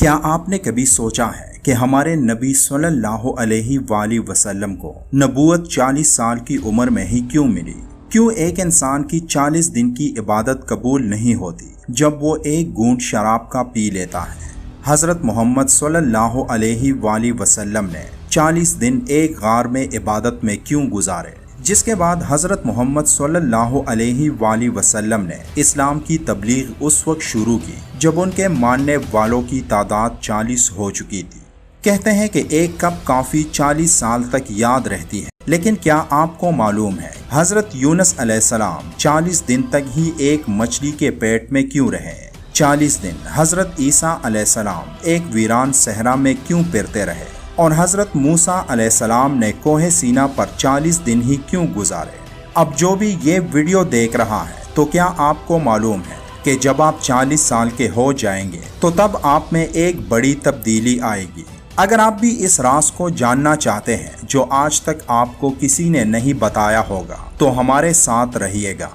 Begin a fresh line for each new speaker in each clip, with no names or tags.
کیا آپ نے کبھی سوچا ہے کہ ہمارے نبی صلی اللہ علیہ وآلہ وسلم کو نبوت 40 سال کی عمر میں ہی کیوں ملی؟ کیوں ایک انسان کی 40 دن کی عبادت قبول نہیں ہوتی جب وہ ایک گھونٹ شراب کا پی لیتا ہے؟ حضرت محمد صلی اللہ علیہ وآلہ وسلم نے 40 دن ایک غار میں عبادت میں کیوں گزارے، جس کے بعد حضرت محمد صلی اللہ علیہ وآلہ وسلم نے اسلام کی تبلیغ اس وقت شروع کی جب ان کے ماننے والوں کی تعداد 40 ہو چکی تھی۔ کہتے ہیں کہ ایک کپ کافی 40 سال تک یاد رہتی ہے، لیکن کیا آپ کو معلوم ہے حضرت یونس علیہ السلام 40 دن تک ہی ایک مچھلی کے پیٹ میں کیوں رہے؟ 40 دن حضرت عیسیٰ علیہ السلام ایک ویران صحرا میں کیوں پھرتے رہے؟ اور حضرت موسیٰ علیہ السلام نے کوہ سینا پر 40 دن ہی کیوں گزارے؟ اب جو بھی یہ ویڈیو دیکھ رہا ہے تو کیا آپ کو معلوم ہے کہ جب آپ 40 سال کے ہو جائیں گے تو تب آپ میں ایک بڑی تبدیلی آئے گی۔ اگر آپ بھی اس راز کو جاننا چاہتے ہیں جو آج تک آپ کو کسی نے نہیں بتایا ہوگا تو ہمارے ساتھ رہیے گا۔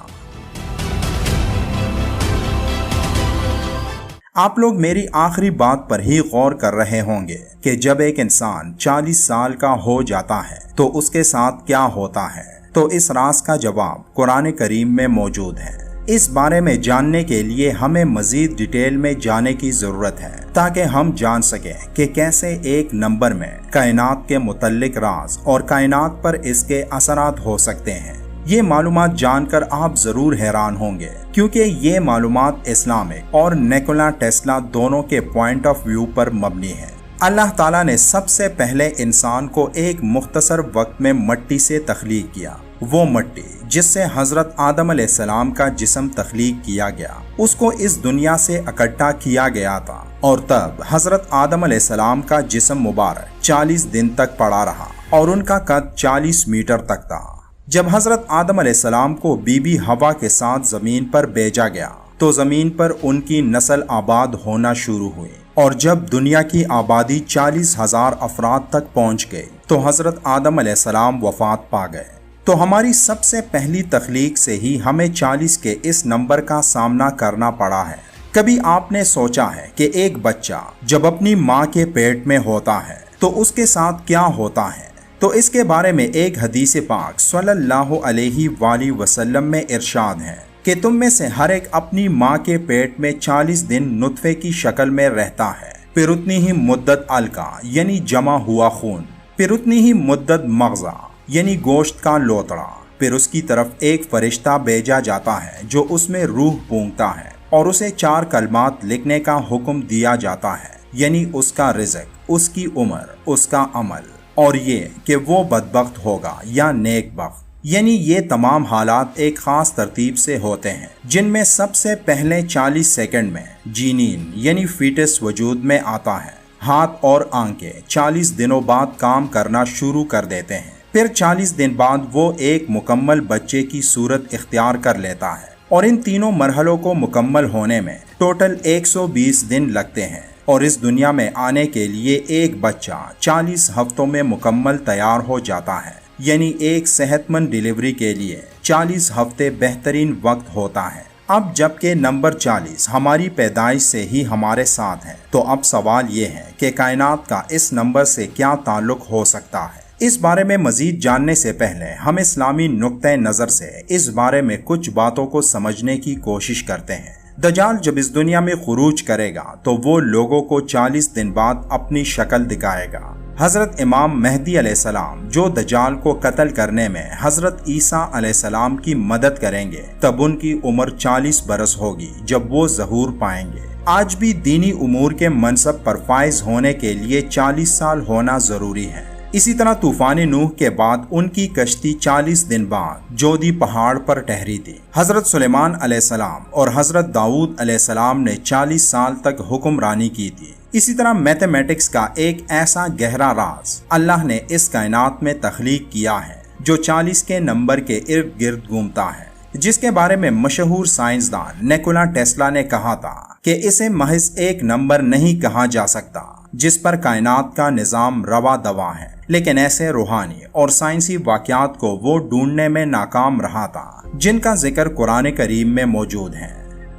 آپ لوگ میری آخری بات پر ہی غور کر رہے ہوں گے کہ جب ایک انسان 40 سال کا ہو جاتا ہے تو اس کے ساتھ کیا ہوتا ہے، تو اس راز کا جواب قرآن کریم میں موجود ہے۔ اس بارے میں جاننے کے لیے ہمیں مزید ڈیٹیل میں جانے کی ضرورت ہے تاکہ ہم جان سکیں کہ کیسے ایک نمبر میں کائنات کے متعلق راز اور کائنات پر اس کے اثرات ہو سکتے ہیں۔ یہ معلومات جان کر آپ ضرور حیران ہوں گے کیونکہ یہ معلومات اسلامک اور نیکولا ٹیسلا دونوں کے پوائنٹ آف ویو پر مبنی ہے۔ اللہ تعالیٰ نے سب سے پہلے انسان کو ایک مختصر وقت میں مٹی سے تخلیق کیا۔ وہ مٹی جس سے حضرت آدم علیہ السلام کا جسم تخلیق کیا گیا، اس کو اس دنیا سے اکٹھا کیا گیا تھا، اور تب حضرت آدم علیہ السلام کا جسم مبارک 40 دن تک پڑا رہا اور ان کا قد 40 میٹر تک تھا۔ جب حضرت آدم علیہ السلام کو بی بی ہوا کے ساتھ زمین پر بھیجا گیا تو زمین پر ان کی نسل آباد ہونا شروع ہوئی، اور جب دنیا کی آبادی 40,000 افراد تک پہنچ گئی تو حضرت آدم علیہ السلام وفات پا گئے۔ تو ہماری سب سے پہلی تخلیق سے ہی ہمیں 40 کے اس نمبر کا سامنا کرنا پڑا ہے۔ کبھی آپ نے سوچا ہے کہ ایک بچہ جب اپنی ماں کے پیٹ میں ہوتا ہے تو اس کے ساتھ کیا ہوتا ہے؟ تو اس کے بارے میں ایک حدیث پاک صلی اللہ علیہ وآلہ وسلم میں ارشاد ہے کہ تم میں سے ہر ایک اپنی ماں کے پیٹ میں 40 دن نطفے کی شکل میں رہتا ہے، پھر اتنی ہی مدت علقہ یعنی جمع ہوا خون، پھر اتنی ہی مدت مغزہ یعنی گوشت کا لوتڑا، پھر اس کی طرف ایک فرشتہ بھیجا جاتا ہے جو اس میں روح پونگتا ہے اور اسے 4 کلمات لکھنے کا حکم دیا جاتا ہے، یعنی اس کا رزق، اس کی عمر، اس کا عمل، اور یہ کہ وہ بدبخت ہوگا یا نیک بخت۔ یعنی یہ تمام حالات ایک خاص ترتیب سے ہوتے ہیں، جن میں سب سے پہلے 40 سیکنڈ میں جینین یعنی فیٹس وجود میں آتا ہے۔ ہاتھ اور آنکھیں 40 دنوں بعد کام کرنا شروع کر دیتے ہیں، پھر 40 دن بعد وہ ایک مکمل بچے کی صورت اختیار کر لیتا ہے، اور ان تینوں مرحلوں کو مکمل ہونے میں ٹوٹل 120 دن لگتے ہیں، اور اس دنیا میں آنے کے لیے ایک بچہ 40 ہفتوں میں مکمل تیار ہو جاتا ہے۔ یعنی ایک صحت مند ڈیلیوری کے لیے 40 ہفتے بہترین وقت ہوتا ہے۔ اب جبکہ نمبر 40 ہماری پیدائش سے ہی ہمارے ساتھ ہے، تو اب سوال یہ ہے کہ کائنات کا اس نمبر سے کیا تعلق ہو سکتا ہے؟ اس بارے میں مزید جاننے سے پہلے ہم اسلامی نقطۂ نظر سے اس بارے میں کچھ باتوں کو سمجھنے کی کوشش کرتے ہیں۔ دجال جب اس دنیا میں خروج کرے گا تو وہ لوگوں کو 40 دن بعد اپنی شکل دکھائے گا۔ حضرت امام مہدی علیہ السلام جو دجال کو قتل کرنے میں حضرت عیسیٰ علیہ السلام کی مدد کریں گے، تب ان کی عمر 40 برس ہوگی جب وہ ظہور پائیں گے۔ آج بھی دینی امور کے منصب پر فائز ہونے کے لیے 40 سال ہونا ضروری ہے۔ اسی طرح طوفان نوح کے بعد ان کی کشتی 40 دن بعد جودی پہاڑ پر ٹھہری تھی۔ حضرت سلیمان علیہ السلام اور حضرت داؤد علیہ السلام نے 40 سال تک حکمرانی کی تھی۔ اسی طرح میتھمیٹکس کا ایک ایسا گہرا راز اللہ نے اس کائنات میں تخلیق کیا ہے جو 40 کے نمبر کے ارد گرد گھومتا ہے، جس کے بارے میں مشہور سائنسدان نیکولا ٹیسلا نے کہا تھا کہ اسے محض ایک نمبر نہیں کہا جا سکتا جس پر کائنات کا نظام روا دوا ہے، لیکن ایسے روحانی اور سائنسی واقعات کو وہ ڈھونڈنے میں ناکام رہا تھا جن کا ذکر قرآن کریم میں موجود ہے۔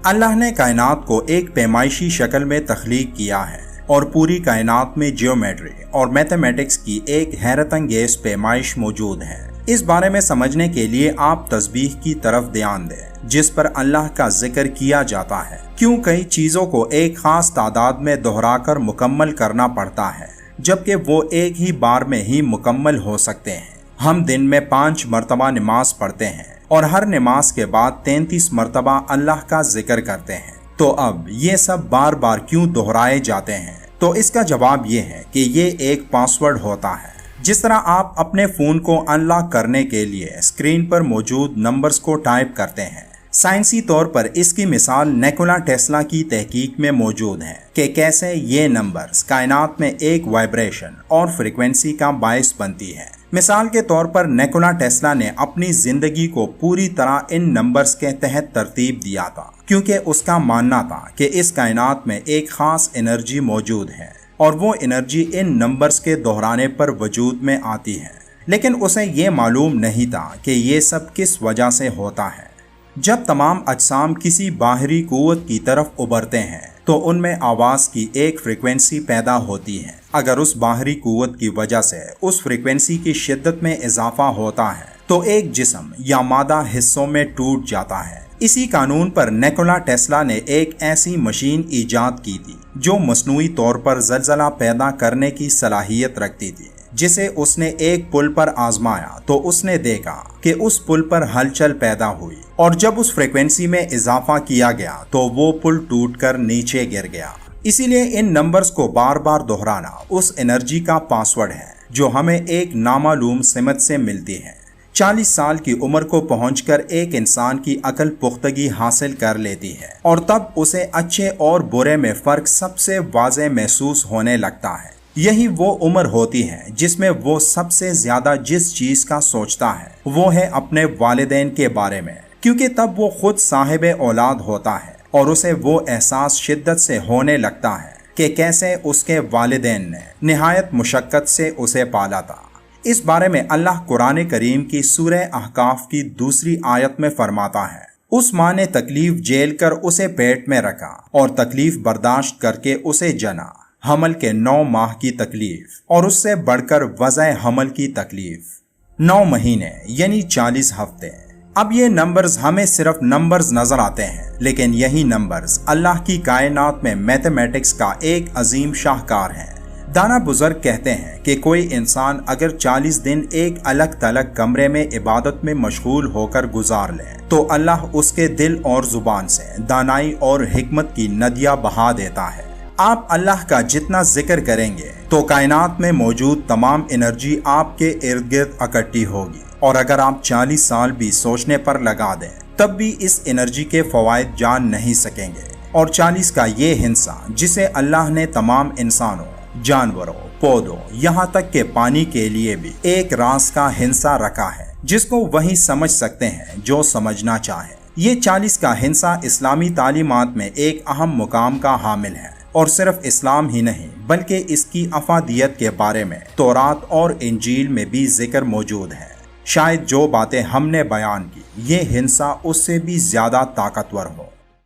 اللہ نے کائنات کو ایک پیمائشی شکل میں تخلیق کیا ہے اور پوری کائنات میں جیومیٹری اور میتھمیٹکس کی ایک حیرت انگیز پیمائش موجود ہے۔ اس بارے میں سمجھنے کے لیے آپ تسبیح کی طرف دھیان دیں، جس پر اللہ کا ذکر کیا جاتا ہے۔ کیوں کئی چیزوں کو ایک خاص تعداد میں دہرا کر مکمل کرنا پڑتا ہے، جبکہ وہ ایک ہی بار میں ہی مکمل ہو سکتے ہیں۔ ہم دن میں 5 مرتبہ نماز پڑھتے ہیں اور ہر نماز کے بعد 33 مرتبہ اللہ کا ذکر کرتے ہیں، تو اب یہ سب بار بار کیوں دہرائے جاتے ہیں؟ تو اس کا جواب یہ ہے کہ یہ ایک پاسورڈ ہوتا ہے۔ جس طرح آپ اپنے فون کو ان لاک کرنے کے لیے اسکرین پر موجود نمبرز کو ٹائپ کرتے ہیں، سائنسی طور پر اس کی مثال نیکولا ٹیسلا کی تحقیق میں موجود ہے کہ کیسے یہ نمبرز کائنات میں ایک وائبریشن اور فریکوینسی کا باعث بنتی ہے۔ مثال کے طور پر نیکولا ٹیسلا نے اپنی زندگی کو پوری طرح ان نمبرز کے تحت ترتیب دیا تھا، کیونکہ اس کا ماننا تھا کہ اس کائنات میں ایک خاص انرجی موجود ہے اور وہ انرجی ان نمبرز کے دہرانے پر وجود میں آتی ہے۔ لیکن اسے یہ معلوم نہیں تھا کہ یہ سب کس وجہ سے ہوتا ہے۔ جب تمام اجسام کسی باہری قوت کی طرف ابھرتے ہیں تو ان میں آواز کی ایک فریکوینسی پیدا ہوتی ہے۔ اگر اس باہری قوت کی وجہ سے اس فریکوینسی کی شدت میں اضافہ ہوتا ہے تو ایک جسم یا مادہ حصوں میں ٹوٹ جاتا ہے۔ اسی قانون پر نیکولا ٹیسلا نے ایک ایسی مشین ایجاد کی تھی جو مصنوعی طور پر زلزلہ پیدا کرنے کی صلاحیت رکھتی تھی، جسے اس نے ایک پل پر آزمایا تو اس نے دیکھا کہ اس پل پر ہلچل پیدا ہوئی، اور جب اس فریکوینسی میں اضافہ کیا گیا تو وہ پل ٹوٹ کر نیچے گر گیا۔ اسی لیے ان نمبرز کو بار بار دہرانا اس انرجی کا پاسورڈ ہے جو ہمیں ایک نامعلوم سمت سے ملتی ہے۔ 40 سال کی عمر کو پہنچ کر ایک انسان کی عقل پختگی حاصل کر لیتی ہے، اور تب اسے اچھے اور برے میں فرق سب سے واضح محسوس ہونے لگتا ہے۔ یہی وہ عمر ہوتی ہے جس میں وہ سب سے زیادہ جس چیز کا سوچتا ہے وہ ہے اپنے والدین کے بارے میں، کیونکہ تب وہ خود صاحب اولاد ہوتا ہے اور اسے وہ احساس شدت سے ہونے لگتا ہے کہ کیسے اس کے والدین نے نہایت مشقت سے اسے پالا تھا۔ اس بارے میں اللہ قرآن کریم کی سورہ احقاف کی 2 آیت میں فرماتا ہے، اس ماں نے تکلیف جھیل کر اسے پیٹ میں رکھا اور تکلیف برداشت کر کے اسے جنا، حمل کے 9 ماہ کی تکلیف اور اس سے بڑھ کر وضع حمل کی تکلیف 9 مہینے یعنی 40 ہفتے۔ اب یہ نمبرز ہمیں صرف نمبرز نظر آتے ہیں، لیکن یہی نمبرز اللہ کی کائنات میں میتھمیٹکس کا ایک عظیم شاہکار ہے۔ دانا بزرگ کہتے ہیں کہ کوئی انسان اگر 40 دن ایک الگ تلگ کمرے میں عبادت میں مشغول ہو کر گزار لے تو اللہ اس کے دل اور زبان سے دانائی اور حکمت کی ندیاں بہا دیتا ہے۔ آپ اللہ کا جتنا ذکر کریں گے تو کائنات میں موجود تمام انرجی آپ کے ارد گرد اکٹھی ہوگی، اور اگر آپ 40 سال بھی سوچنے پر لگا دیں تب بھی اس انرجی کے فوائد جان نہیں سکیں گے۔ اور 40 کا یہ ہندسہ جسے اللہ نے تمام انسانوں، جانوروں، پودوں، یہاں تک کہ پانی کے لیے بھی ایک راز کا ہندسہ رکھا ہے جس کو وہی سمجھ سکتے ہیں جو سمجھنا چاہے۔ یہ 40 کا ہندسہ اسلامی تعلیمات میں ایک اہم مقام کا حامل ہے، اور صرف اسلام ہی نہیں بلکہ اس کی افادیت کے بارے میں تورات اور انجیل میں بھی ذکر موجود ہے۔ شاید جو باتیں ہم نے بیان کی یہ ہندسہ اس سے بھی زیادہ طاقتور ہو۔